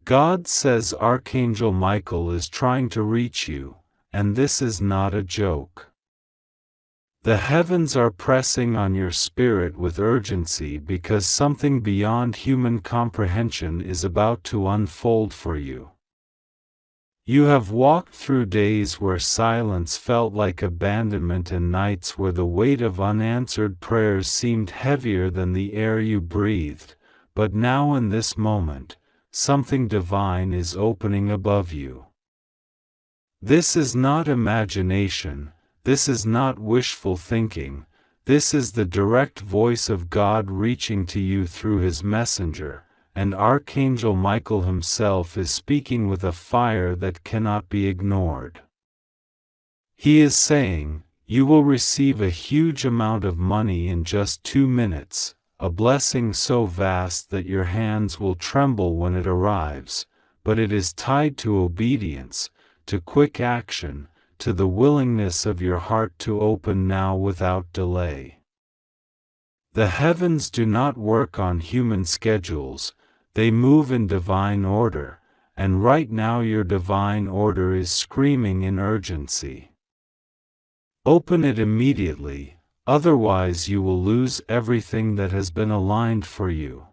God says Archangel Michael is trying to reach you, and this is not a joke. The heavens are pressing on your spirit with urgency because something beyond human comprehension is about to unfold for you. You have walked through days where silence felt like abandonment and nights where the weight of unanswered prayers seemed heavier than the air you breathed, but now in this moment, something divine is opening above you. This is not imagination, this is not wishful thinking, this is the direct voice of God reaching to you through His messenger, and Archangel Michael himself is speaking with a fire that cannot be ignored. He is saying, "You will receive a huge amount of money in just 2 minutes, a blessing so vast that your hands will tremble when it arrives, but it is tied to obedience, to quick action, to the willingness of your heart to open now without delay." The heavens do not work on human schedules, they move in divine order, and right now your divine order is screaming in urgency. Open it immediately, otherwise you will lose everything that has been aligned for you.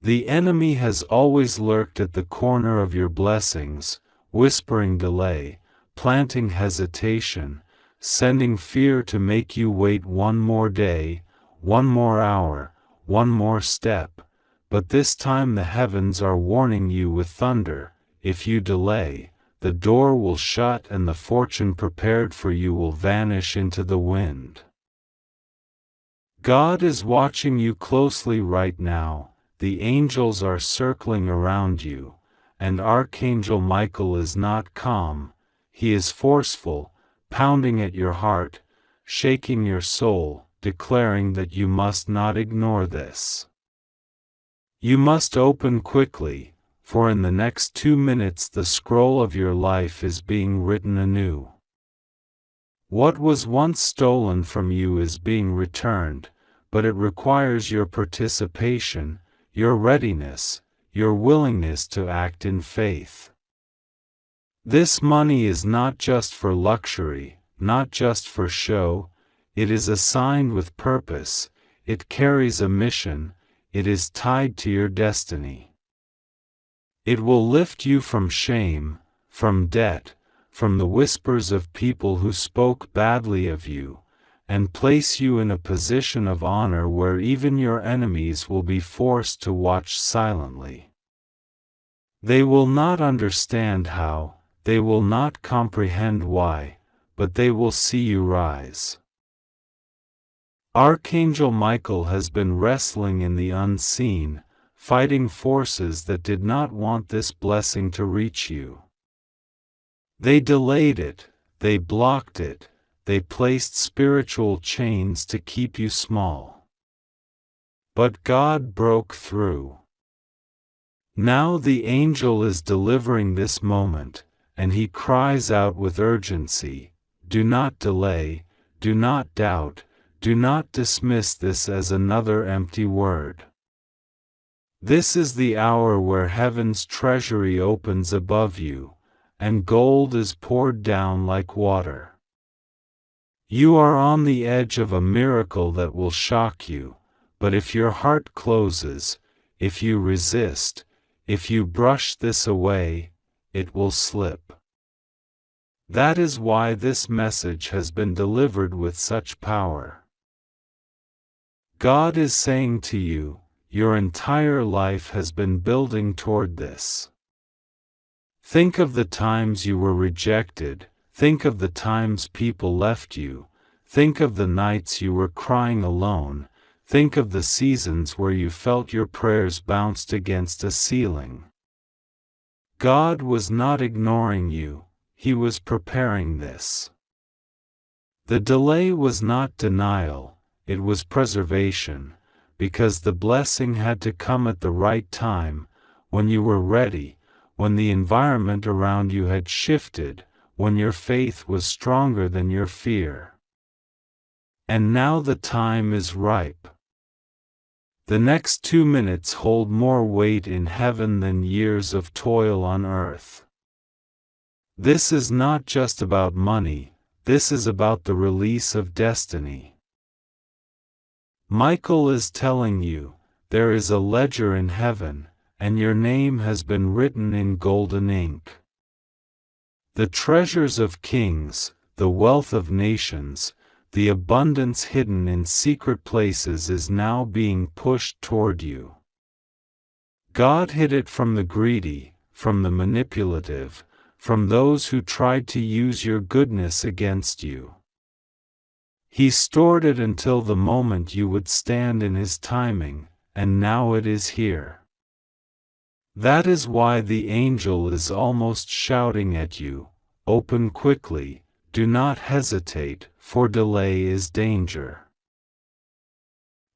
The enemy has always lurked at the corner of your blessings, whispering delay, planting hesitation, sending fear to make you wait one more day, one more hour, one more step. But this time the heavens are warning you with thunder: if you delay, the door will shut and the fortune prepared for you will vanish into the wind. God is watching you closely right now, the angels are circling around you, and Archangel Michael is not calm, he is forceful, pounding at your heart, shaking your soul, declaring that you must not ignore this. You must open quickly, for in the next 2 minutes the scroll of your life is being written anew. What was once stolen from you is being returned, but it requires your participation, your readiness, your willingness to act in faith. This money is not just for luxury, not just for show, it is assigned with purpose, it carries a mission, it is tied to your destiny. It will lift you from shame, from debt, from the whispers of people who spoke badly of you, and place you in a position of honor where even your enemies will be forced to watch silently. They will not understand how, they will not comprehend why, but they will see you rise. Archangel Michael has been wrestling in the unseen, fighting forces that did not want this blessing to reach you. They delayed it, they blocked it, they placed spiritual chains to keep you small. But God broke through. Now the angel is delivering this moment, and he cries out with urgency, "Do not delay, do not doubt, do not dismiss this as another empty word." This is the hour where heaven's treasury opens above you, and gold is poured down like water. You are on the edge of a miracle that will shock you, but if your heart closes, if you resist, if you brush this away, it will slip. That is why this message has been delivered with such power. God is saying to you, your entire life has been building toward this. Think of the times you were rejected, think of the times people left you, think of the nights you were crying alone, think of the seasons where you felt your prayers bounced against a ceiling. God was not ignoring you, He was preparing this. The delay was not denial, it was preservation, because the blessing had to come at the right time, when you were ready, when the environment around you had shifted, when your faith was stronger than your fear. And now the time is ripe. The next 2 minutes hold more weight in heaven than years of toil on earth. This is not just about money, this is about the release of destiny. Michael is telling you, there is a ledger in heaven, and your name has been written in golden ink. The treasures of kings, the wealth of nations, the abundance hidden in secret places is now being pushed toward you. God hid it from the greedy, from the manipulative, from those who tried to use your goodness against you. He stored it until the moment you would stand in His timing, and now it is here. That is why the angel is almost shouting at you, "Open quickly, do not hesitate, for delay is danger."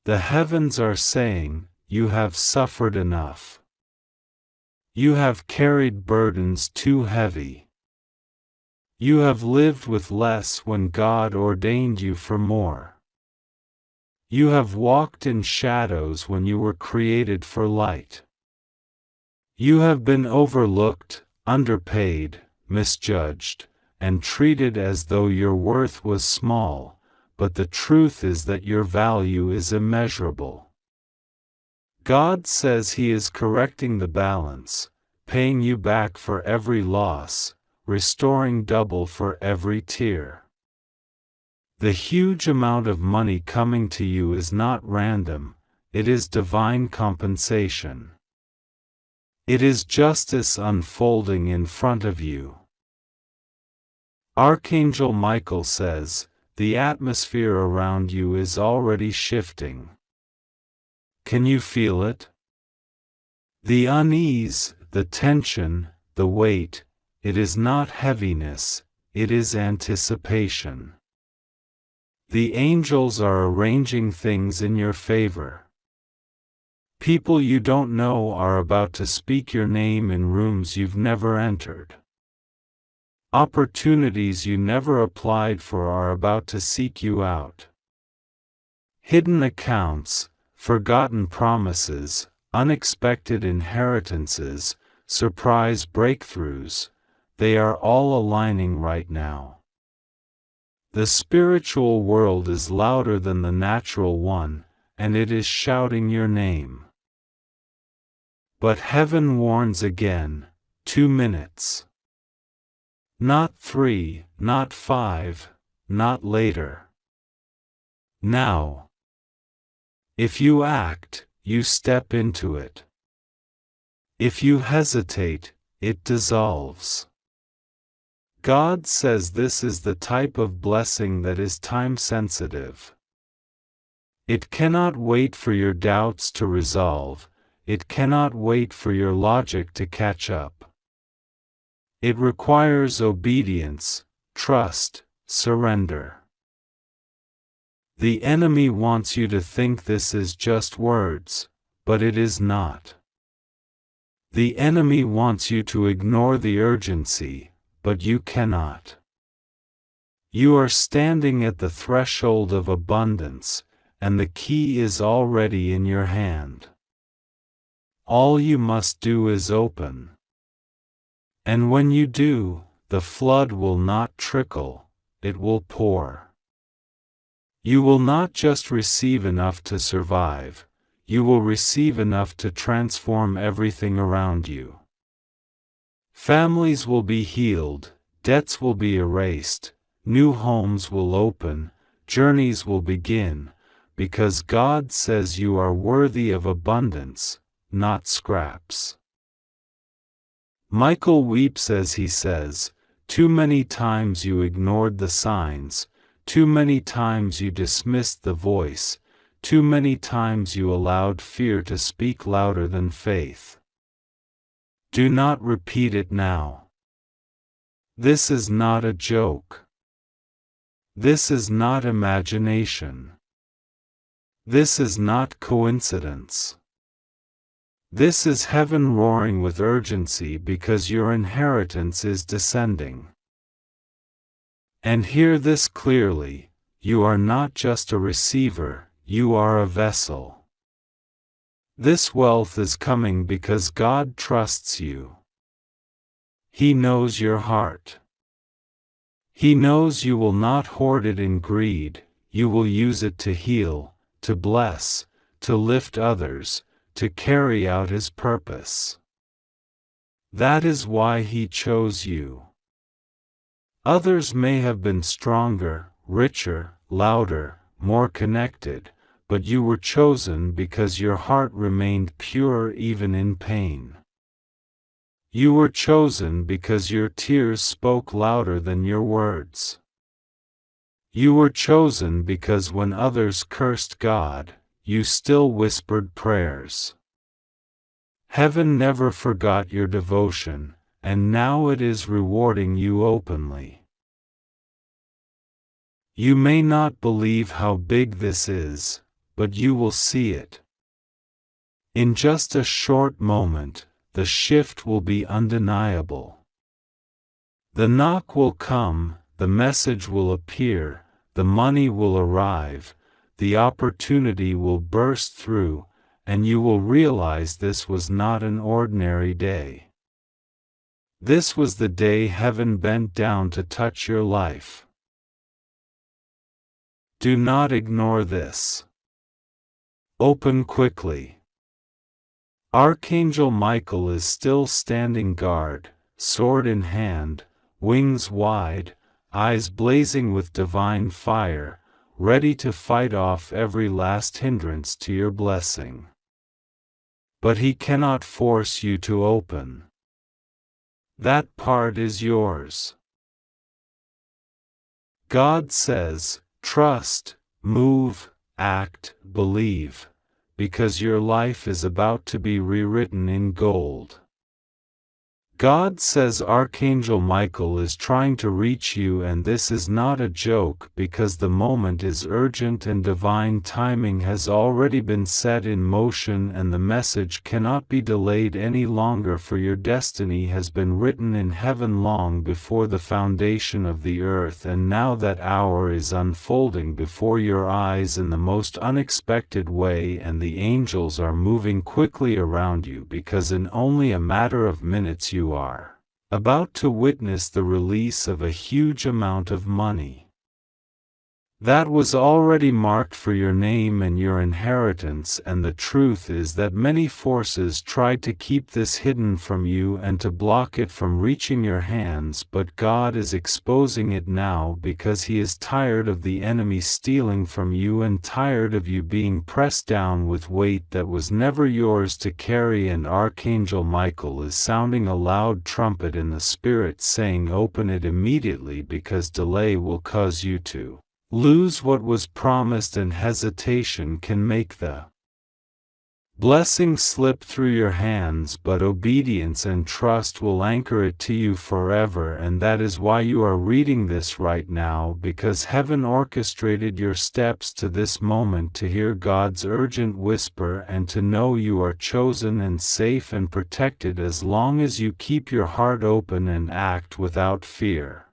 The heavens are saying, "You have suffered enough. You have carried burdens too heavy. You have lived with less when God ordained you for more. You have walked in shadows when you were created for light. You have been overlooked, underpaid, misjudged, and treated as though your worth was small, but the truth is that your value is immeasurable. God says He is correcting the balance, paying you back for every loss, restoring double for every tear. The huge amount of money coming to you is not random, it is divine compensation. It is justice unfolding in front of you. Archangel Michael says, the atmosphere around you is already shifting. Can you feel it? The unease, the tension, the weight, it is not heaviness, it is anticipation. The angels are arranging things in your favor. People you don't know are about to speak your name in rooms you've never entered. Opportunities you never applied for are about to seek you out. Hidden accounts, forgotten promises, unexpected inheritances, surprise breakthroughs, they are all aligning right now. The spiritual world is louder than the natural one, and it is shouting your name. But heaven warns again, 2 minutes. Not 3, not 5, not later. Now. If you act, you step into it. If you hesitate, it dissolves. God says this is the type of blessing that is time-sensitive. It cannot wait for your doubts to resolve, it cannot wait for your logic to catch up. It requires obedience, trust, surrender. The enemy wants you to think this is just words, but it is not. The enemy wants you to ignore the urgency, but you cannot. You are standing at the threshold of abundance, and the key is already in your hand. All you must do is open. And when you do, the flood will not trickle, it will pour. You will not just receive enough to survive, you will receive enough to transform everything around you. Families will be healed, debts will be erased, new homes will open, journeys will begin, because God says you are worthy of abundance, not scraps. Michael weeps as he says, too many times you ignored the signs, too many times you dismissed the voice, too many times you allowed fear to speak louder than faith. Do not repeat it now. This is not a joke. This is not imagination. This is not coincidence. This is heaven roaring with urgency because your inheritance is descending. And hear this clearly, you are not just a receiver, you are a vessel. This wealth is coming because God trusts you. He knows your heart. He knows you will not hoard it in greed, you will use it to heal, to bless, to lift others, to carry out His purpose. That is why He chose you. Others may have been stronger, richer, louder, more connected, but you were chosen because your heart remained pure even in pain. You were chosen because your tears spoke louder than your words. You were chosen because when others cursed God, you still whispered prayers. Heaven never forgot your devotion, and now it is rewarding you openly. You may not believe how big this is, but you will see it. In just a short moment, the shift will be undeniable. The knock will come, the message will appear, the money will arrive, the opportunity will burst through, and you will realize this was not an ordinary day. This was the day heaven bent down to touch your life. Do not ignore this. Open quickly. Archangel Michael is still standing guard, sword in hand, wings wide, eyes blazing with divine fire, ready to fight off every last hindrance to your blessing. But he cannot force you to open. That part is yours. God says, trust, move, act, believe, because your life is about to be rewritten in gold. God says Archangel Michael is trying to reach you, and this is not a joke because the moment is urgent and divine timing has already been set in motion and the message cannot be delayed any longer, for your destiny has been written in heaven long before the foundation of the earth, and now that hour is unfolding before your eyes in the most unexpected way, and the angels are moving quickly around you because in only a matter of minutes you are about to witness the release of a huge amount of money that was already marked for your name and your inheritance. And the truth is that many forces tried to keep this hidden from you and to block it from reaching your hands, but God is exposing it now because He is tired of the enemy stealing from you and tired of you being pressed down with weight that was never yours to carry. And Archangel Michael is sounding a loud trumpet in the spirit saying, open it immediately, because delay will cause you to lose what was promised, and hesitation can make the blessing slip through your hands, but obedience and trust will anchor it to you forever. And that is why you are reading this right now, because heaven orchestrated your steps to this moment to hear God's urgent whisper and to know you are chosen and safe and protected as long as you keep your heart open and act without fear.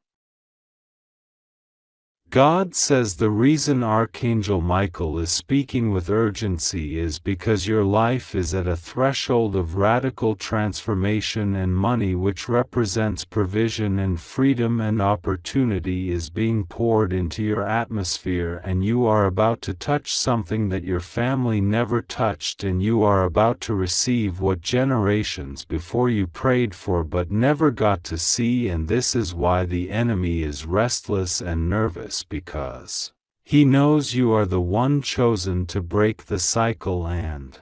God says the reason Archangel Michael is speaking with urgency is because your life is at a threshold of radical transformation, and money, which represents provision and freedom and opportunity, is being poured into your atmosphere, and you are about to touch something that your family never touched, and you are about to receive what generations before you prayed for but never got to see. And this is why the enemy is restless and nervous, because he knows you are the one chosen to break the cycle and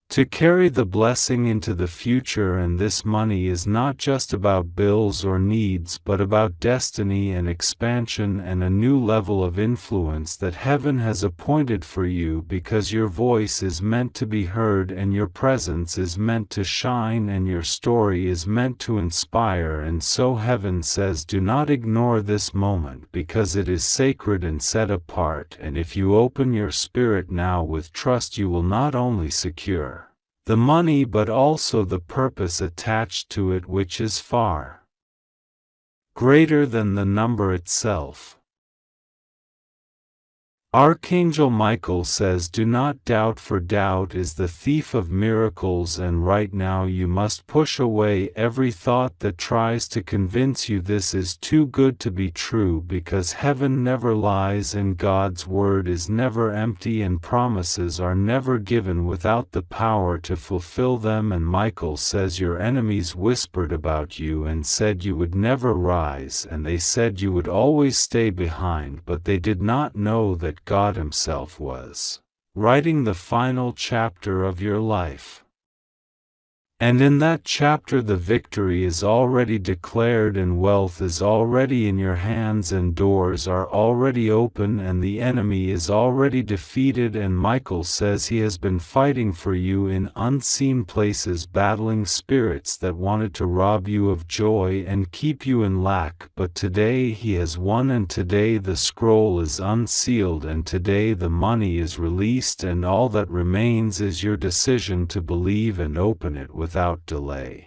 to carry the blessing into the future. And this money is not just about bills or needs, but about destiny and expansion and a new level of influence that heaven has appointed for you, because your voice is meant to be heard, and your presence is meant to shine, and your story is meant to inspire. And so heaven says, do not ignore this moment, because it is sacred and set apart, and if you open your spirit now with trust, you will not only secure the money but also the purpose attached to it, which is far greater than the number itself. Archangel Michael says, do not doubt, for doubt is the thief of miracles, and right now you must push away every thought that tries to convince you this is too good to be true, because heaven never lies and God's word is never empty and promises are never given without the power to fulfill them. And Michael says your enemies whispered about you and said you would never rise, and they said you would always stay behind, but they did not know that God Himself was writing the final chapter of your life. And in that chapter the victory is already declared and wealth is already in your hands and doors are already open and the enemy is already defeated. And Michael says he has been fighting for you in unseen places, battling spirits that wanted to rob you of joy and keep you in lack, but today he has won, and today the scroll is unsealed, and today the money is released, and all that remains is your decision to believe and open it without delay.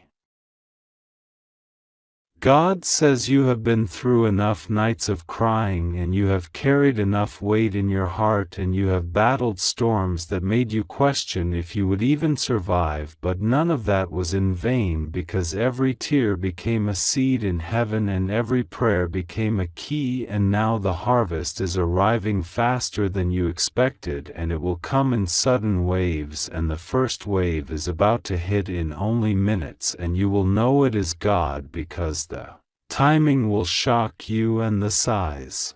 God says you have been through enough nights of crying, and you have carried enough weight in your heart, and you have battled storms that made you question if you would even survive, but none of that was in vain, because every tear became a seed in heaven and every prayer became a key, and now the harvest is arriving faster than you expected, and it will come in sudden waves, and the first wave is about to hit in only minutes, and you will know it is God, because the timing will shock you and the size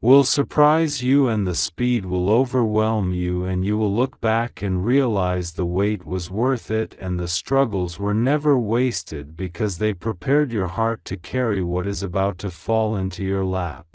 will surprise you and the speed will overwhelm you, and you will look back and realize the wait was worth it and the struggles were never wasted, because they prepared your heart to carry what is about to fall into your lap.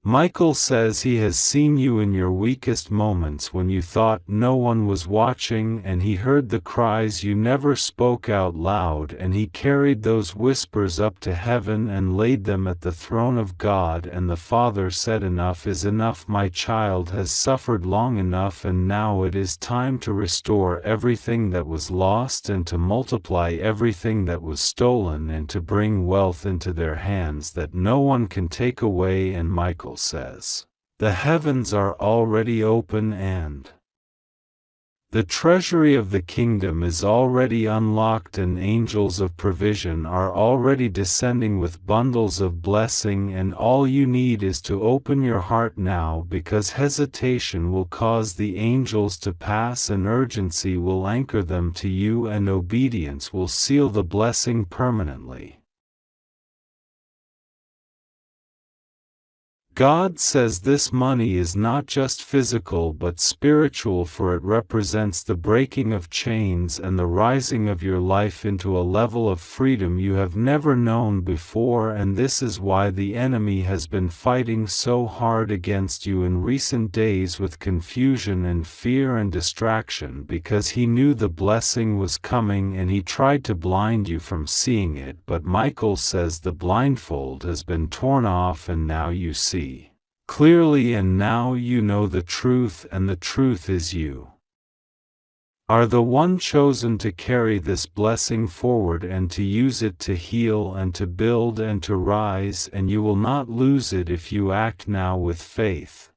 Michael says he has seen you in your weakest moments when you thought no one was watching, and he heard the cries you never spoke out loud, and he carried those whispers up to heaven and laid them at the throne of God, and the Father said, enough is enough, my child has suffered long enough, and now it is time to restore everything that was lost and to multiply everything that was stolen and to bring wealth into their hands that no one can take away. And Michael says, the heavens are already open and the treasury of the kingdom is already unlocked, and angels of provision are already descending with bundles of blessing, and all you need is to open your heart now, because hesitation will cause the angels to pass and urgency will anchor them to you, and obedience will seal the blessing permanently. God says this money is not just physical but spiritual, for it represents the breaking of chains and the rising of your life into a level of freedom you have never known before, and this is why the enemy has been fighting so hard against you in recent days with confusion and fear and distraction, because he knew the blessing was coming and he tried to blind you from seeing it, but Michael says the blindfold has been torn off and now you see clearly, and now you know the truth, and the truth is you are the one chosen to carry this blessing forward and to use it to heal and to build and to rise, and you will not lose it if you act now with faith.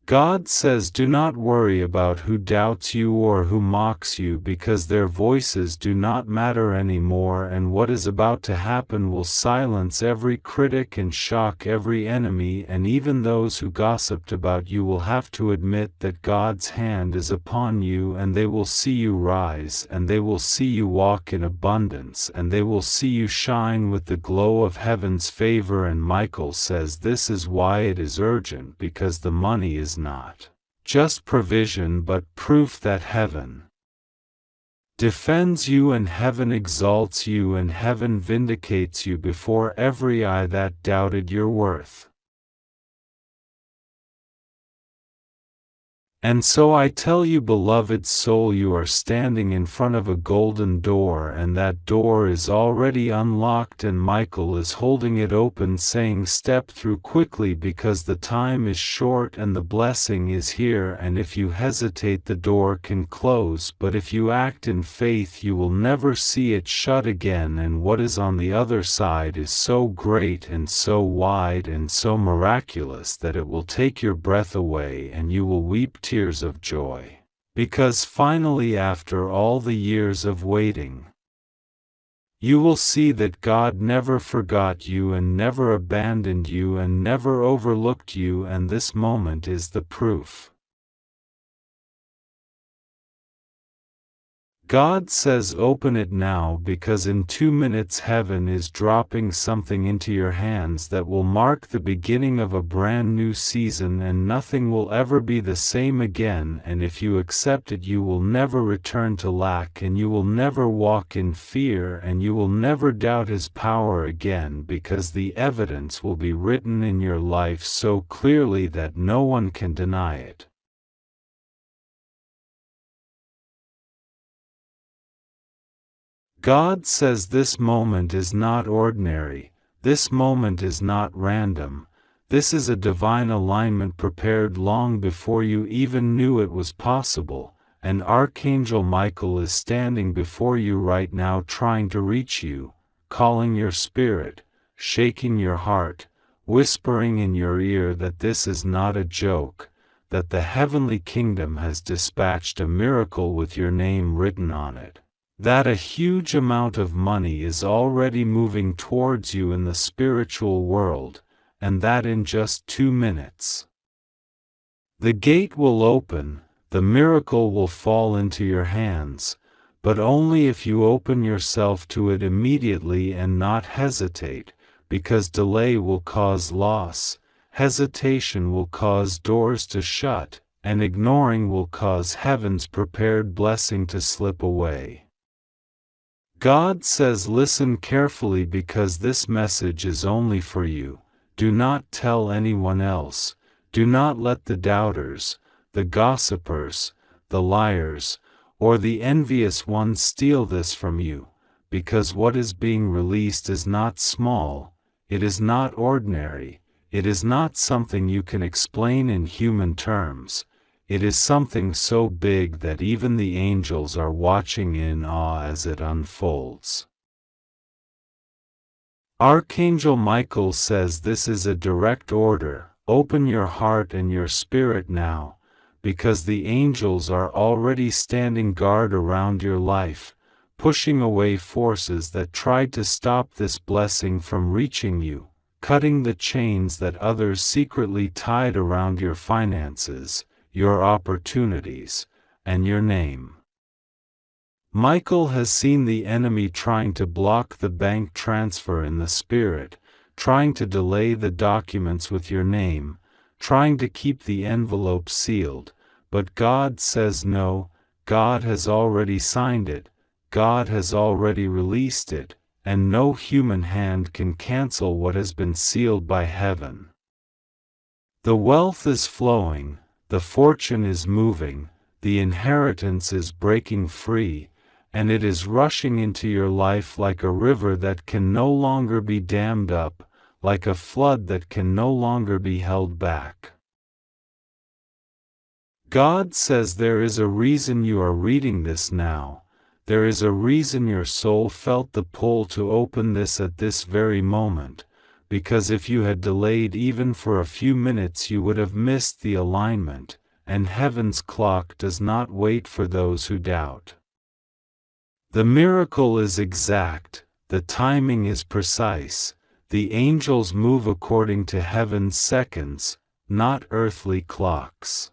God says, do not worry about who doubts you or who mocks you, because their voices do not matter anymore, and what is about to happen will silence every critic and shock every enemy, and even those who gossiped about you will have to admit that God's hand is upon you, and they will see you rise, and they will see you walk in abundance, and they will see you shine with the glow of heaven's favor. And Michael says this is why it is urgent, because the money is not just provision but proof that heaven defends you and heaven exalts you and heaven vindicates you before every eye that doubted your worth. And so I tell you, beloved soul, you are standing in front of a golden door, and that door is already unlocked, and Michael is holding it open, saying, step through quickly, because the time is short and the blessing is here. And if you hesitate, the door can close, but if you act in faith, you will never see it shut again. And what is on the other side is so great and so wide and so miraculous that it will take your breath away, and you will weep tears of joy. Because finally, after all the years of waiting, you will see that God never forgot you and never abandoned you and never overlooked you, and this moment is the proof. God says open it now, because in 2 minutes heaven is dropping something into your hands that will mark the beginning of a brand new season, and nothing will ever be the same again. And if you accept it, you will never return to lack, and you will never walk in fear, and you will never doubt His power again, because the evidence will be written in your life so clearly that no one can deny it. God says this moment is not ordinary, this moment is not random, this is a divine alignment prepared long before you even knew it was possible, and Archangel Michael is standing before you right now, trying to reach you, calling your spirit, shaking your heart, whispering in your ear that this is not a joke, that the heavenly kingdom has dispatched a miracle with your name written on it. That a huge amount of money is already moving towards you in the spiritual world, and that in just 2 minutes the gate will open, the miracle will fall into your hands, but only if you open yourself to it immediately and not hesitate, because delay will cause loss, hesitation will cause doors to shut, and ignoring will cause heaven's prepared blessing to slip away. God says listen carefully, because this message is only for you. Do not tell anyone else. Do not let the doubters, the gossipers, the liars, or the envious ones steal this from you, because what is being released is not small, it is not ordinary, it is not something you can explain in human terms. It is something so big that even the angels are watching in awe as it unfolds. Archangel Michael says this is a direct order. Open your heart and your spirit now, because the angels are already standing guard around your life, pushing away forces that tried to stop this blessing from reaching you, cutting the chains that others secretly tied around your finances, your opportunities, and your name. Michael has seen the enemy trying to block the bank transfer in the spirit, trying to delay the documents with your name, trying to keep the envelope sealed, but God says no, God has already signed it, God has already released it, and no human hand can cancel what has been sealed by heaven. The wealth is flowing, the fortune is moving, the inheritance is breaking free, and it is rushing into your life like a river that can no longer be dammed up, like a flood that can no longer be held back. God says there is a reason you are reading this now, there is a reason your soul felt the pull to open this at this very moment, because if you had delayed even for a few minutes you would have missed the alignment, and heaven's clock does not wait for those who doubt. The miracle is exact, the timing is precise, the angels move according to heaven's seconds, not earthly clocks.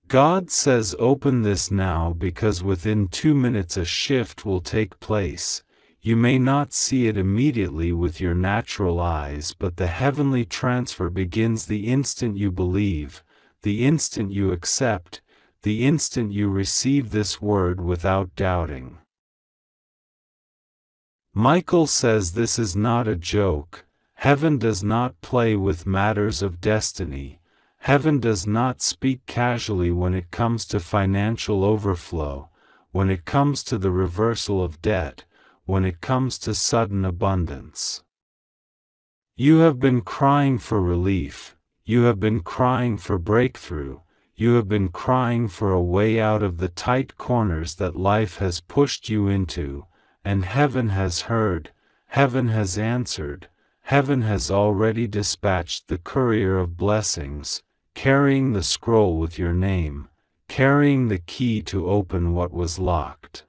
God says open this now, because within 2 minutes a shift will take place. You may not see it immediately with your natural eyes, but the heavenly transfer begins the instant you believe, the instant you accept, the instant you receive this word without doubting. Michael says this is not a joke. Heaven does not play with matters of destiny. Heaven does not speak casually when it comes to financial overflow, when it comes to the reversal of debt, when it comes to sudden abundance. You have been crying for relief, you have been crying for breakthrough, you have been crying for a way out of the tight corners that life has pushed you into, and heaven has heard, heaven has answered, heaven has already dispatched the courier of blessings, carrying the scroll with your name, carrying the key to open what was locked.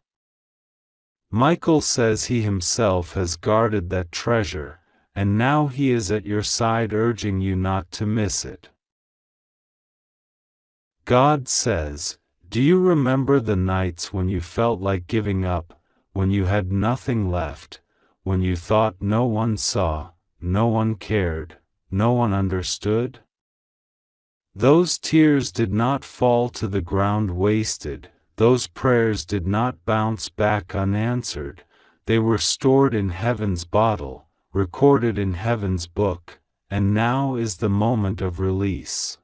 Michael says he himself has guarded that treasure, and now he is at your side urging you not to miss it. God says, do you remember the nights when you felt like giving up, when you had nothing left, when you thought no one saw, no one cared, no one understood? Those tears did not fall to the ground wasted, those prayers did not bounce back unanswered, they were stored in heaven's bottle, recorded in heaven's book, and now is the moment of release.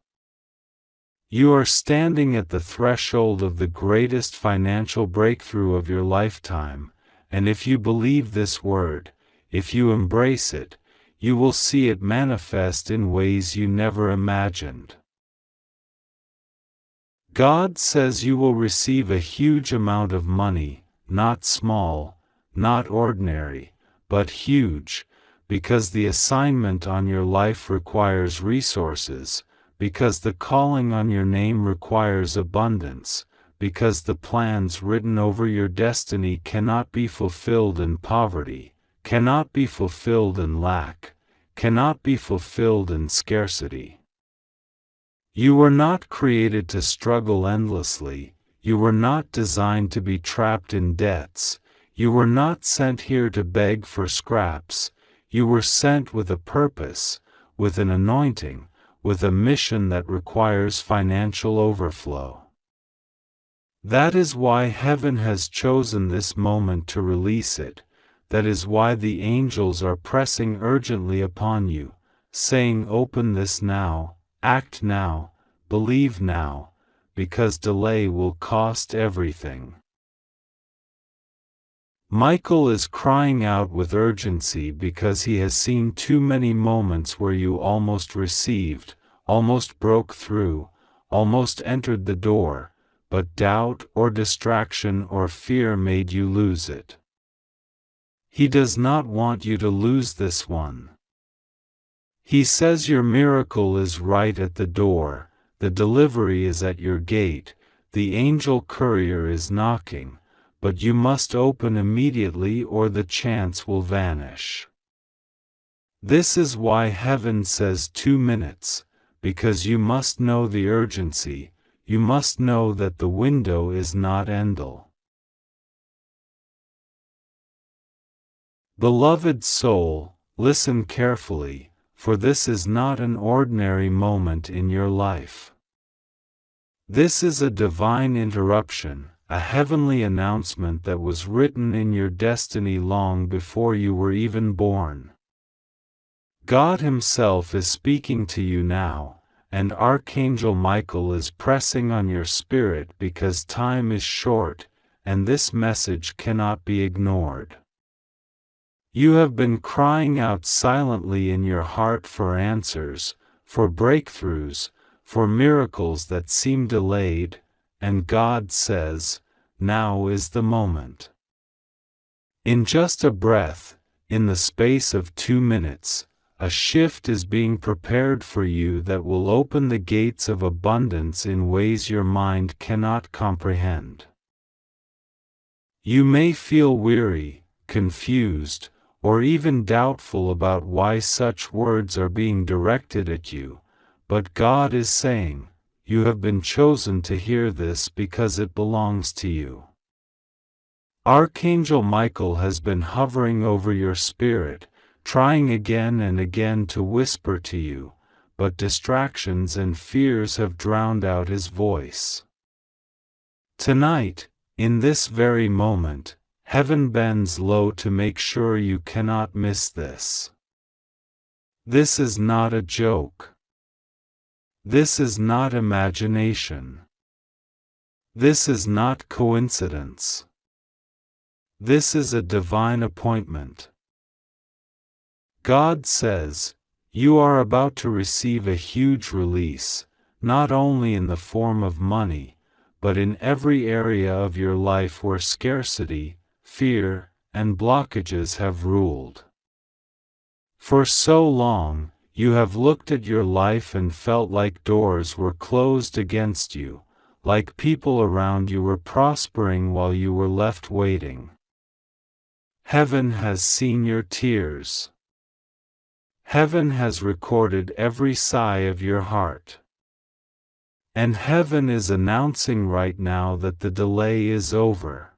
You are standing at the threshold of the greatest financial breakthrough of your lifetime, and if you believe this word, if you embrace it, you will see it manifest in ways you never imagined. God says you will receive a huge amount of money, not small, not ordinary, but huge, because the assignment on your life requires resources, because the calling on your name requires abundance, because the plans written over your destiny cannot be fulfilled in poverty, cannot be fulfilled in lack, cannot be fulfilled in scarcity. You were not created to struggle endlessly, you were not designed to be trapped in debts, you were not sent here to beg for scraps, you were sent with a purpose, with an anointing, with a mission that requires financial overflow. That is why heaven has chosen this moment to release it, that is why the angels are pressing urgently upon you, saying open this now, act now, believe now, because delay will cost everything. Michael is crying out with urgency because he has seen too many moments where you almost received, almost broke through, almost entered the door, but doubt or distraction or fear made you lose it. He does not want you to lose this one. He says your miracle is right at the door, the delivery is at your gate, the angel courier is knocking, but you must open immediately or the chance will vanish. This is why heaven says 2 minutes, because you must know the urgency, you must know that the window is not endal. Beloved soul, listen carefully, for this is not an ordinary moment in your life. This is a divine interruption, a heavenly announcement that was written in your destiny long before you were even born. God Himself is speaking to you now, and Archangel Michael is pressing on your spirit because time is short, and this message cannot be ignored. You have been crying out silently in your heart for answers, for breakthroughs, for miracles that seem delayed, and God says, now is the moment. In just a breath, in the space of 2 minutes, a shift is being prepared for you that will open the gates of abundance in ways your mind cannot comprehend. You may feel weary, confused, or even doubtful about why such words are being directed at you, but God is saying, you have been chosen to hear this because it belongs to you. Archangel Michael has been hovering over your spirit, trying again and again to whisper to you, but distractions and fears have drowned out his voice. Tonight, in this very moment, heaven bends low to make sure you cannot miss this. This is not a joke. This is not imagination. This is not coincidence. This is a divine appointment. God says, you are about to receive a huge release, not only in the form of money, but in every area of your life where scarcity, fear, and blockages have ruled. For so long, you have looked at your life and felt like doors were closed against you, like people around you were prospering while you were left waiting. Heaven has seen your tears. Heaven has recorded every sigh of your heart. And heaven is announcing right now that the delay is over.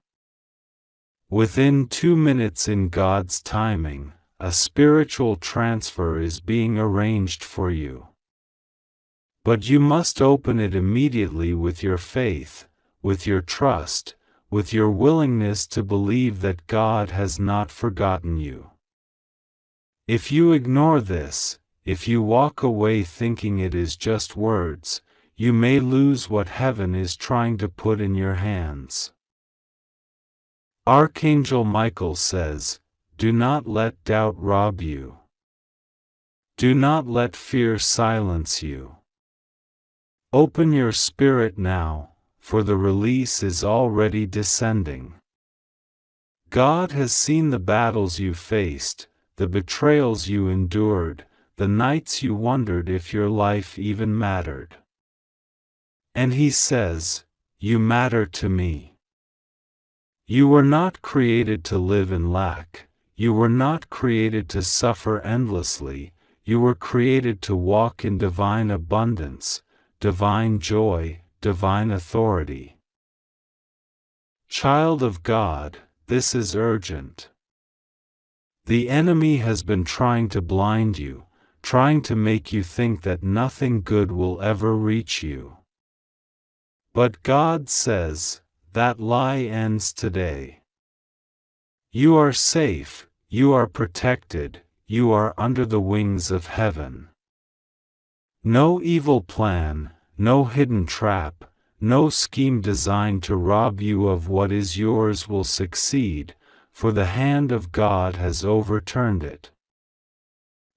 Within 2 minutes in God's timing, a spiritual transfer is being arranged for you. But you must open it immediately with your faith, with your trust, with your willingness to believe that God has not forgotten you. If you ignore this, if you walk away thinking it is just words, you may lose what heaven is trying to put in your hands. Archangel Michael says, do not let doubt rob you. Do not let fear silence you. Open your spirit now, for the release is already descending. God has seen the battles you faced, the betrayals you endured, the nights you wondered if your life even mattered. And He says, you matter to me. You were not created to live in lack. You were not created to suffer endlessly. You were created to walk in divine abundance, divine joy, divine authority. Child of God, this is urgent. The enemy has been trying to blind you, trying to make you think that nothing good will ever reach you. But God says, that lie ends today. You are safe, you are protected, you are under the wings of heaven. No evil plan, no hidden trap, no scheme designed to rob you of what is yours will succeed, for the hand of God has overturned it.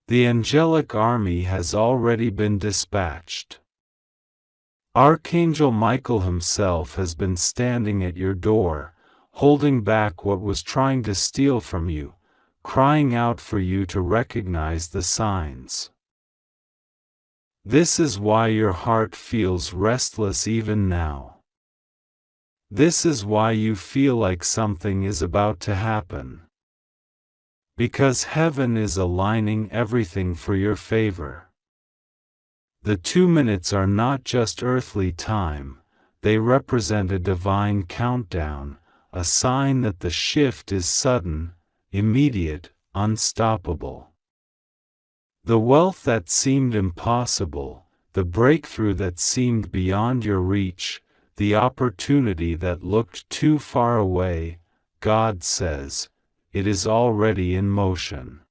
The angelic army has already been dispatched. Archangel Michael himself has been standing at your door, holding back what was trying to steal from you, crying out for you to recognize the signs. This is why your heart feels restless even now. This is why you feel like something is about to happen. Because heaven is aligning everything for your favor. The 2 minutes are not just earthly time, they represent a divine countdown, a sign that the shift is sudden, immediate, unstoppable. The wealth that seemed impossible, the breakthrough that seemed beyond your reach, the opportunity that looked too far away, God says, it is already in motion.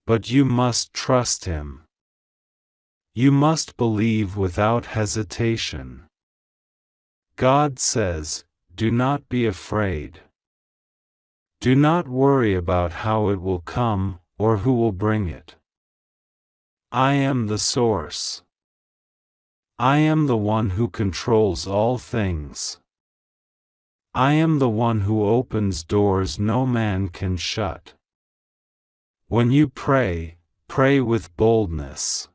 But you must trust Him. You must believe without hesitation. God says, do not be afraid. Do not worry about how it will come, or who will bring it. I am the source. I am the one who controls all things. I am the one who opens doors no man can shut. When you pray, pray with boldness.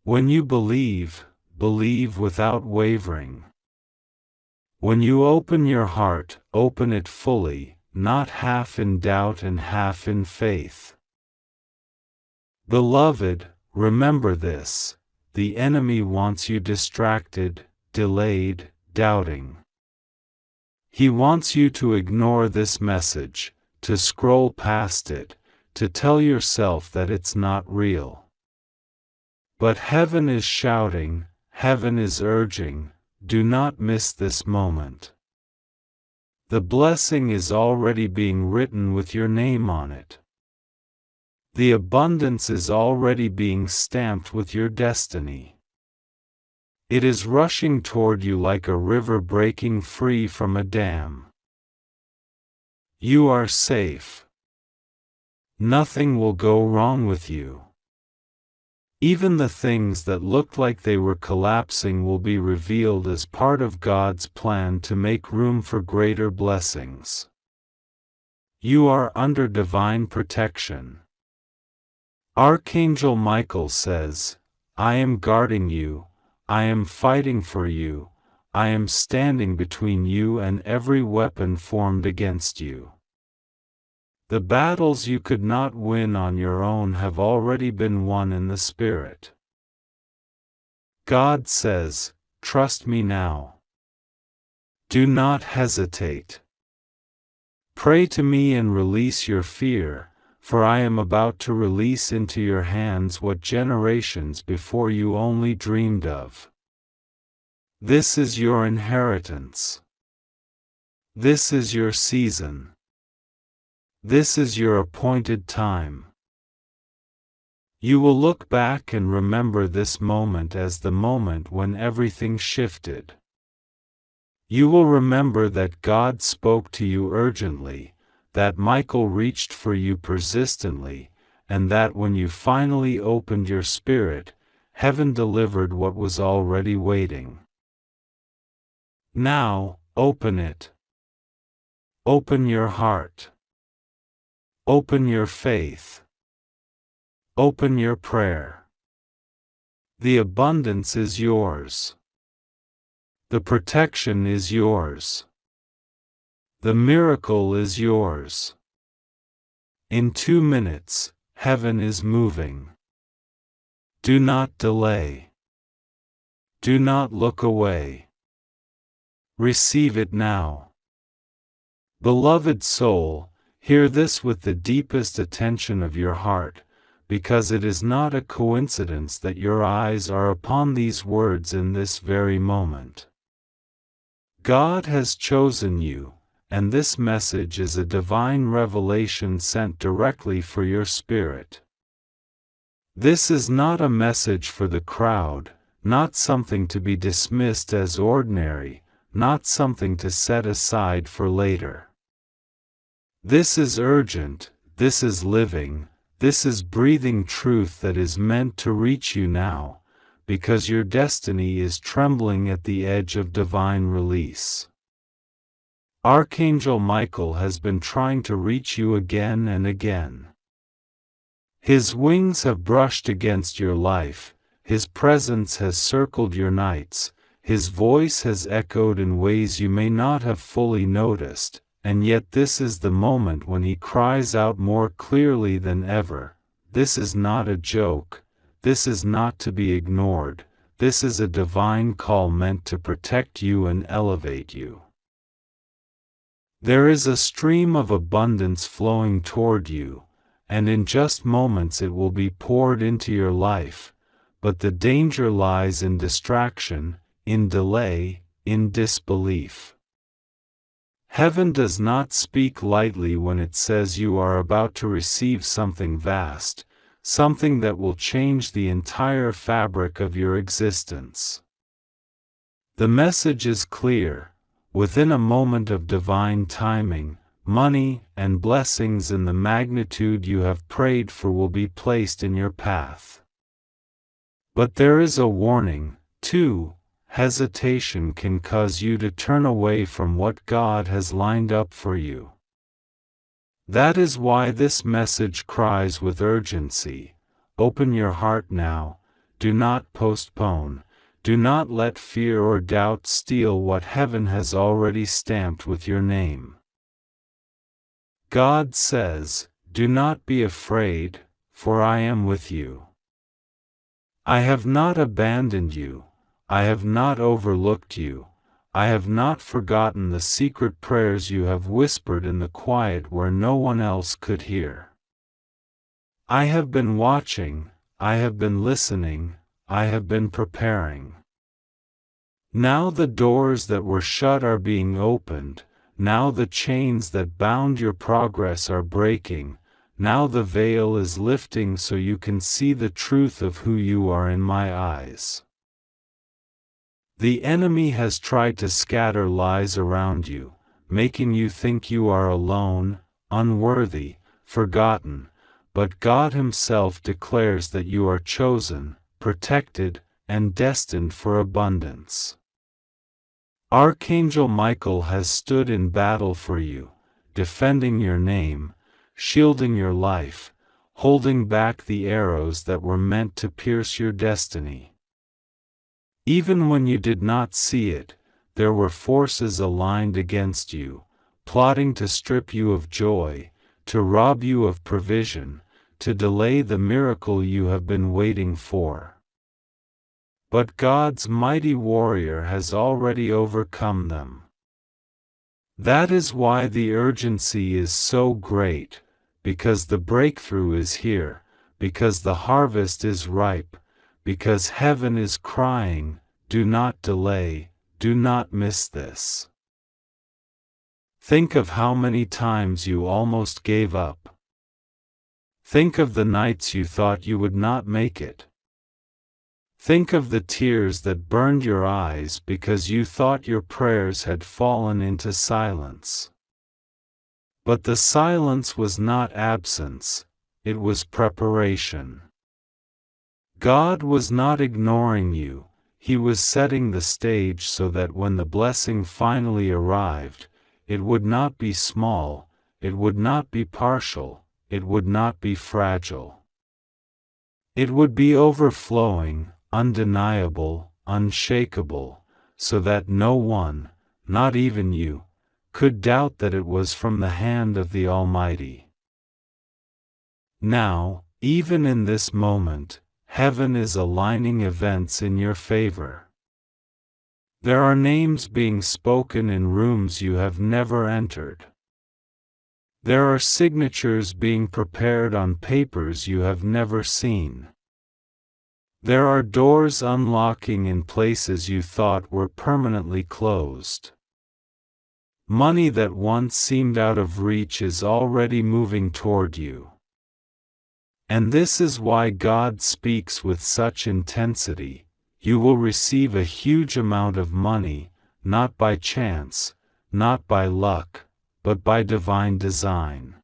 When you believe, believe without wavering. When you open your heart, open it fully, not half in doubt and half in faith. Beloved, remember this, the enemy wants you distracted, delayed, doubting. He wants you to ignore this message, to scroll past it, to tell yourself that it's not real. But heaven is shouting, heaven is urging, do not miss this moment. The blessing is already being written with your name on it. The abundance is already being stamped with your destiny. It is rushing toward you like a river breaking free from a dam. You are safe. Nothing will go wrong with you. Even the things that looked like they were collapsing will be revealed as part of God's plan to make room for greater blessings. You are under divine protection. Archangel Michael says, I am guarding you, I am fighting for you, I am standing between you and every weapon formed against you. The battles you could not win on your own have already been won in the Spirit. God says, trust me now. Do not hesitate. Pray to me and release your fear, for I am about to release into your hands what generations before you only dreamed of. This is your inheritance. This is your season. This is your appointed time. You will look back and remember this moment as the moment when everything shifted. You will remember that God spoke to you urgently, that Michael reached for you persistently, and that when you finally opened your spirit, heaven delivered what was already waiting. Now, open it. Open your heart. Open your faith. Open your prayer. The abundance is yours. The protection is yours. The miracle is yours. In 2 minutes, heaven is moving. Do not delay. Do not look away. Receive it now. Beloved soul, hear this with the deepest attention of your heart, because it is not a coincidence that your eyes are upon these words in this very moment. God has chosen you, and this message is a divine revelation sent directly for your spirit. This is not a message for the crowd, not something to be dismissed as ordinary, not something to set aside for later. This is urgent, this is living, this is breathing truth that is meant to reach you now, because your destiny is trembling at the edge of divine release. Archangel Michael has been trying to reach you again and again. His wings have brushed against your life, his presence has circled your nights, his voice has echoed in ways you may not have fully noticed, and yet this is the moment when he cries out more clearly than ever. This is not a joke, this is not to be ignored, this is a divine call meant to protect you and elevate you. There is a stream of abundance flowing toward you, and in just moments it will be poured into your life, but the danger lies in distraction, in delay, in disbelief. Heaven does not speak lightly when it says you are about to receive something vast, something that will change the entire fabric of your existence. The message is clear: within a moment of divine timing, money and blessings in the magnitude you have prayed for will be placed in your path. But there is a warning, too. Hesitation can cause you to turn away from what God has lined up for you. That is why this message cries with urgency: open your heart now, do not postpone, do not let fear or doubt steal what heaven has already stamped with your name. God says, do not be afraid, for I am with you. I have not abandoned you. I have not overlooked you, I have not forgotten the secret prayers you have whispered in the quiet where no one else could hear. I have been watching, I have been listening, I have been preparing. Now the doors that were shut are being opened, now the chains that bound your progress are breaking, Now the veil is lifting so you can see the truth of who you are in my eyes. The enemy has tried to scatter lies around you, making you think you are alone, unworthy, forgotten, but God Himself declares that you are chosen, protected, and destined for abundance. Archangel Michael has stood in battle for you, defending your name, shielding your life, holding back the arrows that were meant to pierce your destiny. Even when you did not see it, there were forces aligned against you, plotting to strip you of joy, to rob you of provision, to delay the miracle you have been waiting for. But God's mighty warrior has already overcome them. That is why the urgency is so great, because the breakthrough is here, because the harvest is ripe, because heaven is crying, "Do not delay, do not miss this." Think of how many times you almost gave up. Think of the nights you thought you would not make it. Think of the tears that burned your eyes because you thought your prayers had fallen into silence. But the silence was not absence, it was preparation. God was not ignoring you, He was setting the stage so that when the blessing finally arrived, it would not be small, it would not be partial, it would not be fragile. It would be overflowing, undeniable, unshakable, so that no one, not even you, could doubt that it was from the hand of the Almighty. Now, even in this moment, heaven is aligning events in your favor. There are names being spoken in rooms you have never entered. There are signatures being prepared on papers you have never seen. There are doors unlocking in places you thought were permanently closed. Money that once seemed out of reach is already moving toward you. And this is why God speaks with such intensity. You will receive a huge amount of money, not by chance, not by luck, but by divine design.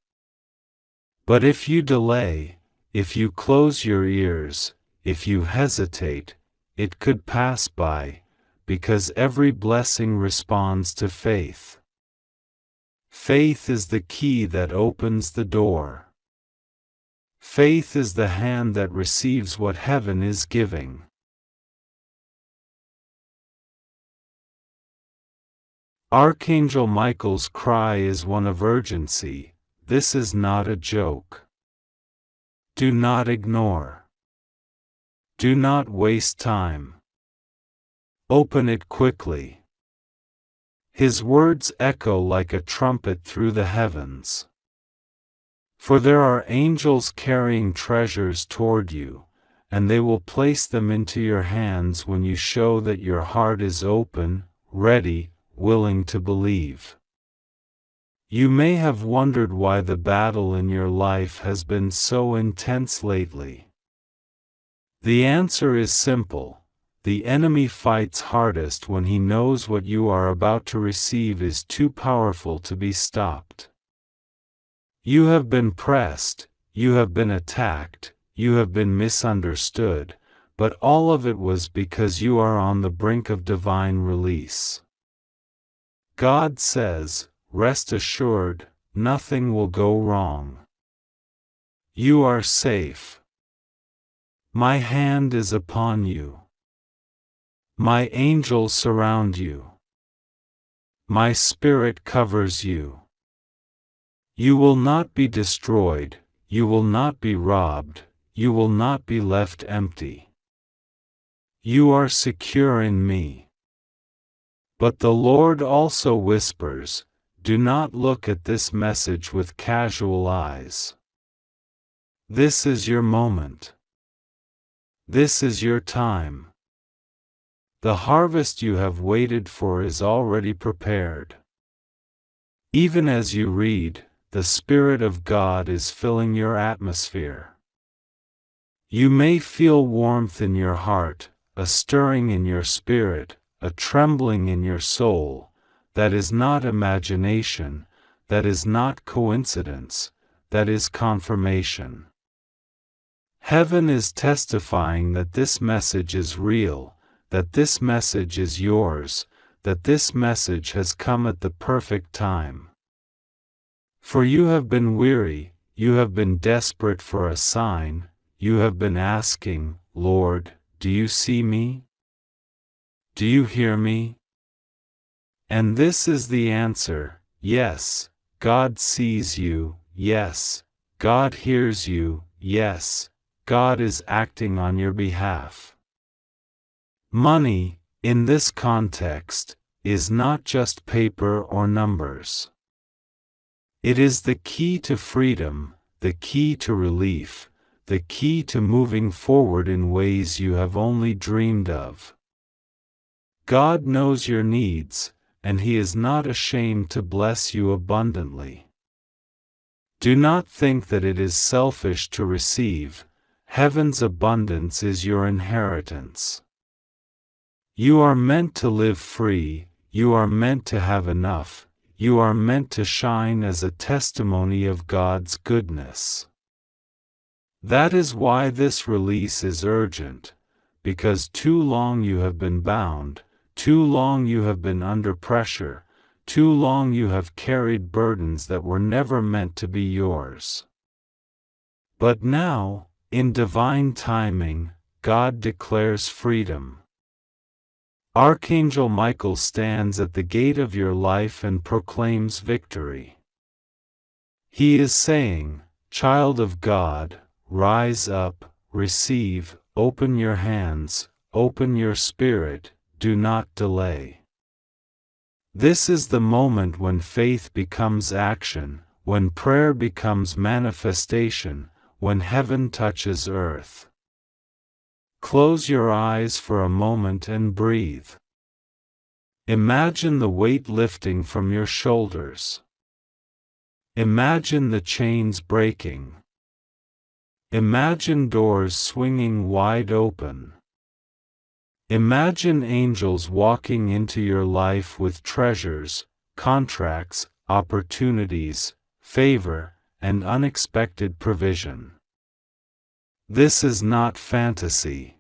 But if you delay, if you close your ears, if you hesitate, it could pass by, because every blessing responds to faith. Faith is the key that opens the door. Faith is the hand that receives what heaven is giving. Archangel Michael's cry is one of urgency. This is not a joke. Do not ignore. Do not waste time. Open it quickly. His words echo like a trumpet through the heavens. For there are angels carrying treasures toward you, and they will place them into your hands when you show that your heart is open, ready, willing to believe. You may have wondered why the battle in your life has been so intense lately. The answer is simple. The enemy fights hardest when he knows what you are about to receive is too powerful to be stopped. You have been pressed, you have been attacked, you have been misunderstood, but all of it was because you are on the brink of divine release. God says, rest assured, nothing will go wrong. You are safe. My hand is upon you. My angels surround you. My spirit covers you. You will not be destroyed, you will not be robbed, you will not be left empty. You are secure in me. But the Lord also whispers, do not look at this message with casual eyes. This is your moment. This is your time. The harvest you have waited for is already prepared. Even as you read, the Spirit of God is filling your atmosphere. You may feel warmth in your heart, a stirring in your spirit, a trembling in your soul. That is not imagination, that is not coincidence, that is confirmation. Heaven is testifying that this message is real, that this message is yours, that this message has come at the perfect time. For you have been weary, you have been desperate for a sign, you have been asking, Lord, do you see me? Do you hear me? And this is the answer, yes, God sees you, yes, God hears you, yes, God is acting on your behalf. Money, in this context, is not just paper or numbers. It is the key to freedom, the key to relief, the key to moving forward in ways you have only dreamed of. God knows your needs, and He is not ashamed to bless you abundantly. Do not think that it is selfish to receive. Heaven's abundance is your inheritance. You are meant to live free, you are meant to have enough, you are meant to shine as a testimony of God's goodness. That is why this release is urgent, because too long you have been bound, too long you have been under pressure, too long you have carried burdens that were never meant to be yours. But now, in divine timing, God declares freedom. Archangel Michael stands at the gate of your life and proclaims victory. He is saying, Child of God, rise up, receive, open your hands, open your spirit, do not delay. This is the moment when faith becomes action, when prayer becomes manifestation, when heaven touches earth. Close your eyes for a moment and breathe. Imagine the weight lifting from your shoulders. Imagine the chains breaking. Imagine doors swinging wide open. Imagine angels walking into your life with treasures, contracts, opportunities, favor, and unexpected provision. This is not fantasy.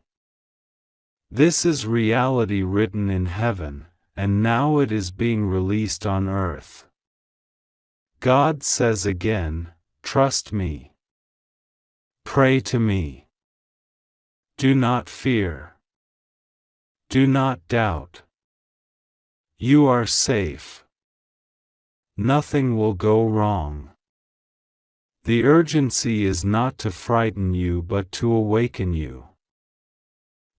This is reality written in heaven, and now it is being released on earth. God says again, trust me. Pray to me. Do not fear. Do not doubt. You are safe. Nothing will go wrong. The urgency is not to frighten you but to awaken you.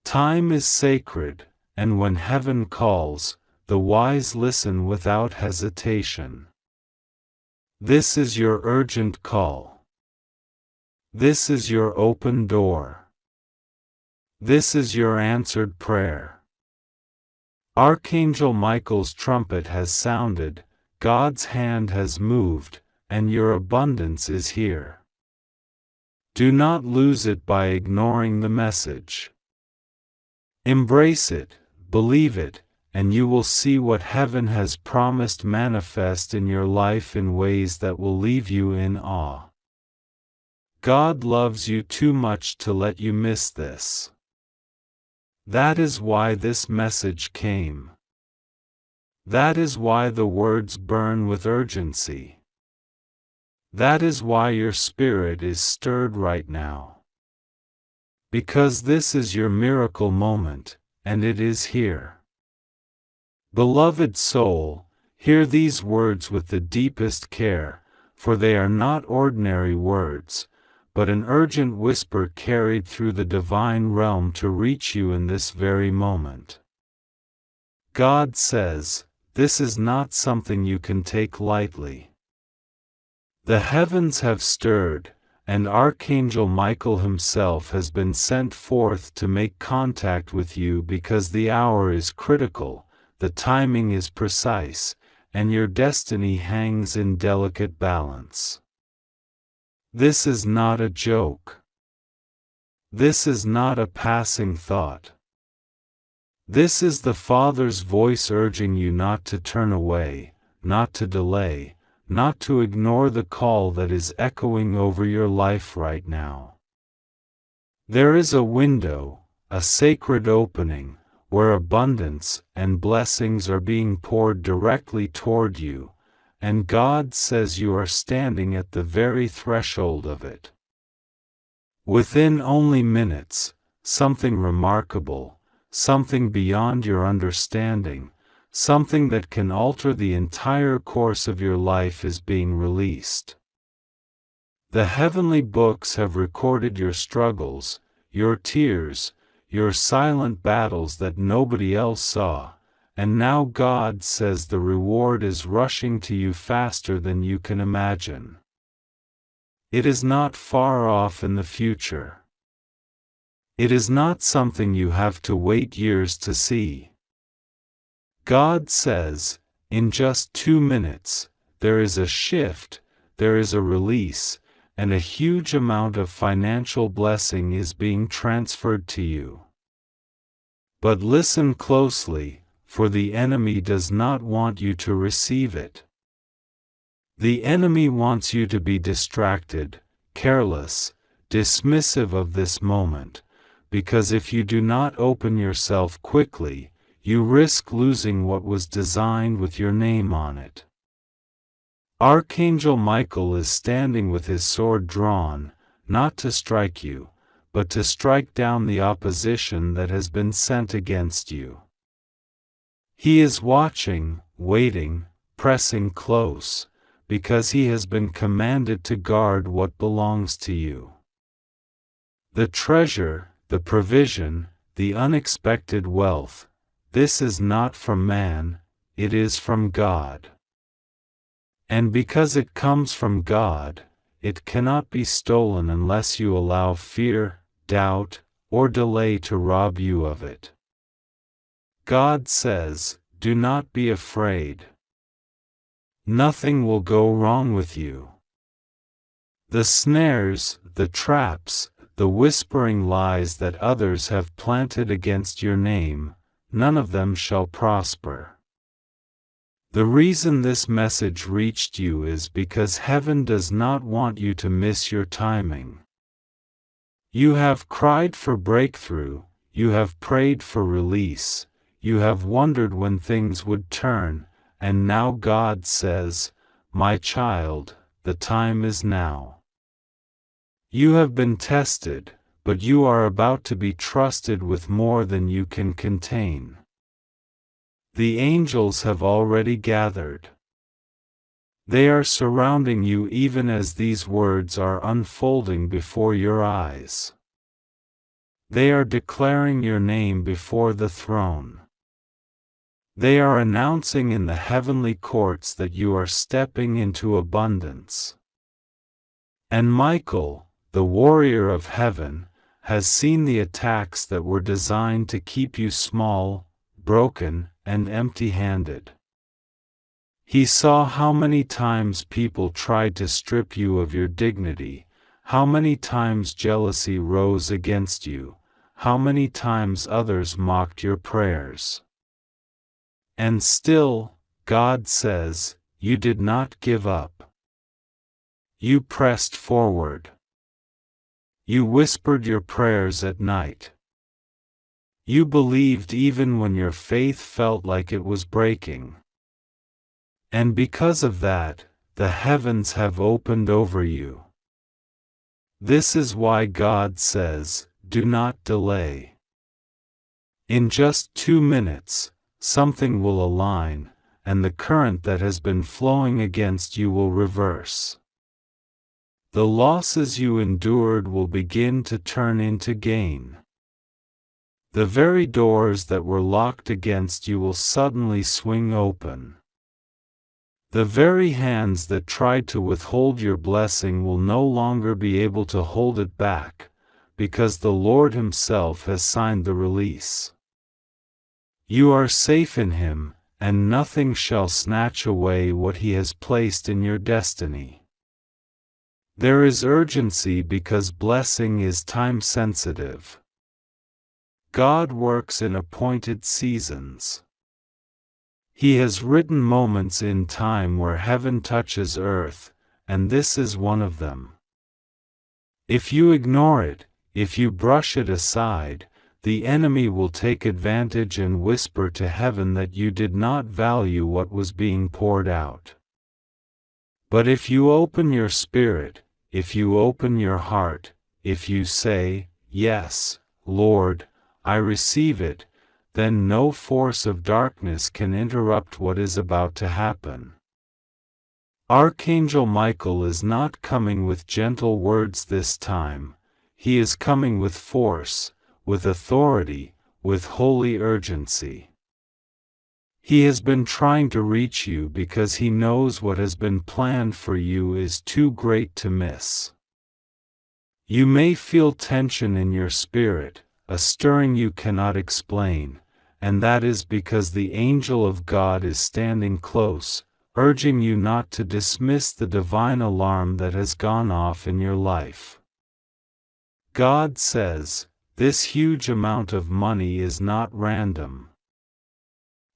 Time is sacred, and when heaven calls, the wise listen without hesitation. This is your urgent call. This is your open door. This is your answered prayer. Archangel Michael's trumpet has sounded, God's hand has moved, and your abundance is here. Do not lose it by ignoring the message. Embrace it, believe it, and you will see what heaven has promised manifest in your life in ways that will leave you in awe. God loves you too much to let you miss this. That is why this message came. That is why the words burn with urgency. That is why your spirit is stirred right now. Because this is your miracle moment, and it is here. Beloved soul, hear these words with the deepest care, for they are not ordinary words, but an urgent whisper carried through the divine realm to reach you in this very moment. God says, this is not something you can take lightly. The heavens have stirred, and Archangel Michael himself has been sent forth to make contact with you because the hour is critical, the timing is precise, and your destiny hangs in delicate balance. This is not a joke. This is not a passing thought. This is the Father's voice urging you not to turn away, not to delay, not to ignore the call that is echoing over your life right now. There is a window, a sacred opening, where abundance and blessings are being poured directly toward you, and God says you are standing at the very threshold of it. Within only minutes, something remarkable, something beyond your understanding, something that can alter the entire course of your life is being released. The heavenly books have recorded your struggles, your tears, your silent battles that nobody else saw, and now God says the reward is rushing to you faster than you can imagine. It is not far off in the future. It is not something you have to wait years to see. God says, in just 2 minutes, there is a shift, there is a release, and a huge amount of financial blessing is being transferred to you. But listen closely, for the enemy does not want you to receive it. The enemy wants you to be distracted, careless, dismissive of this moment, because if you do not open yourself quickly, you risk losing what was designed with your name on it. Archangel Michael is standing with his sword drawn, not to strike you, but to strike down the opposition that has been sent against you. He is watching, waiting, pressing close, because he has been commanded to guard what belongs to you. The treasure, the provision, the unexpected wealth, this is not from man, it is from God. And because it comes from God, it cannot be stolen unless you allow fear, doubt, or delay to rob you of it. God says, do not be afraid. Nothing will go wrong with you. The snares, the traps, the whispering lies that others have planted against your name, none of them shall prosper. The reason this message reached you is because heaven does not want you to miss your timing. You have cried for breakthrough, you have prayed for release, you have wondered when things would turn, and now God says, my child, the time is now. You have been tested, but you are about to be trusted with more than you can contain. The angels have already gathered. They are surrounding you even as these words are unfolding before your eyes. They are declaring your name before the throne. They are announcing in the heavenly courts that you are stepping into abundance. And Michael, the warrior of heaven, has seen the attacks that were designed to keep you small, broken, and empty-handed. He saw how many times people tried to strip you of your dignity, how many times jealousy rose against you, how many times others mocked your prayers. And still, God says, you did not give up. You pressed forward. You whispered your prayers at night. You believed even when your faith felt like it was breaking. And because of that, the heavens have opened over you. This is why God says, do not delay. In just 2 minutes, something will align, and the current that has been flowing against you will reverse. The losses you endured will begin to turn into gain. The very doors that were locked against you will suddenly swing open. The very hands that tried to withhold your blessing will no longer be able to hold it back, because the Lord Himself has signed the release. You are safe in Him, and nothing shall snatch away what He has placed in your destiny. There is urgency because blessing is time-sensitive. God works in appointed seasons. He has written moments in time where heaven touches earth, and this is one of them. If you ignore it, if you brush it aside, the enemy will take advantage and whisper to heaven that you did not value what was being poured out. But if you open your spirit, if you open your heart, if you say, "Yes, Lord, I receive it," then no force of darkness can interrupt what is about to happen. Archangel Michael is not coming with gentle words this time. He is coming with force, with authority, with holy urgency. He has been trying to reach you because he knows what has been planned for you is too great to miss. You may feel tension in your spirit, a stirring you cannot explain, and that is because the angel of God is standing close, urging you not to dismiss the divine alarm that has gone off in your life. God says, this huge amount of money is not random.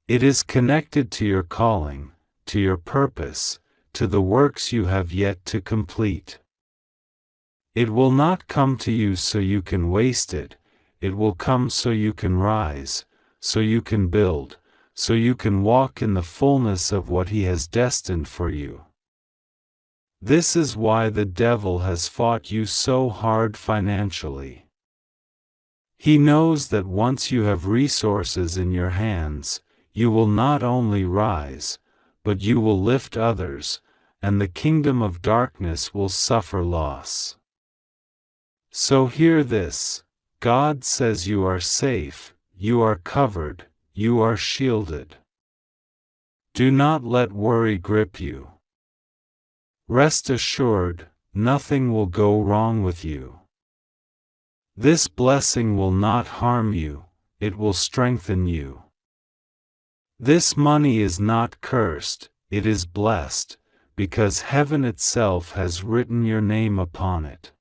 It is connected to your calling, to your purpose, to the works you have yet to complete. It will not come to you so you can waste it, it will come so you can rise, so you can build, so you can walk in the fullness of what He has destined for you. This is why the devil has fought you so hard financially. He knows that once you have resources in your hands, you will not only rise, but you will lift others, and the kingdom of darkness will suffer loss. So hear this, God says you are safe, you are covered, you are shielded. Do not let worry grip you. Rest assured, nothing will go wrong with you. This blessing will not harm you, it will strengthen you. This money is not cursed, it is blessed, because heaven itself has written your name upon it.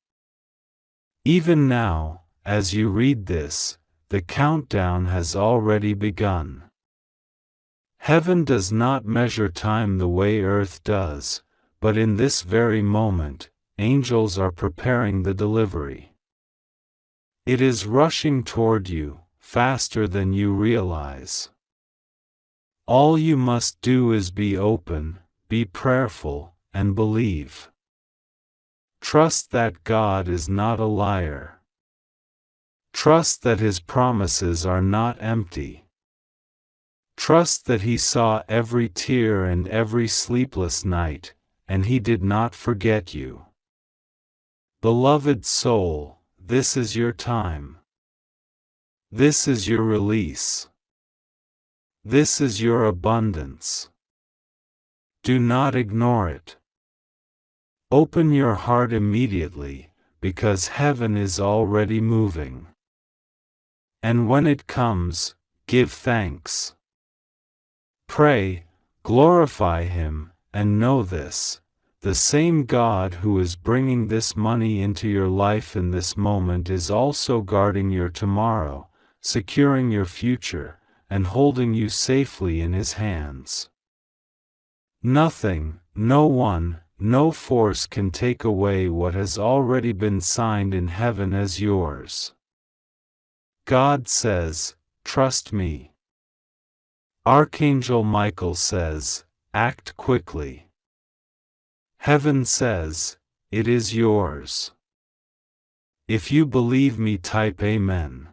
Even now, as you read this, the countdown has already begun. Heaven does not measure time the way earth does, but in this very moment, angels are preparing the delivery. It is rushing toward you, faster than you realize. All you must do is be open, be prayerful, and believe. Trust that God is not a liar. Trust that His promises are not empty. Trust that He saw every tear and every sleepless night, and He did not forget you. Beloved soul, this is your time. This is your release. This is your abundance. Do not ignore it. Open your heart immediately, because heaven is already moving. And when it comes, give thanks. Pray, glorify Him, and know this, the same God who is bringing this money into your life in this moment is also guarding your tomorrow, securing your future, and holding you safely in His hands. Nothing, no one, no force can take away what has already been signed in heaven as yours. God says, trust me. Archangel Michael says, act quickly. Heaven says, it is yours. If you believe me, type Amen.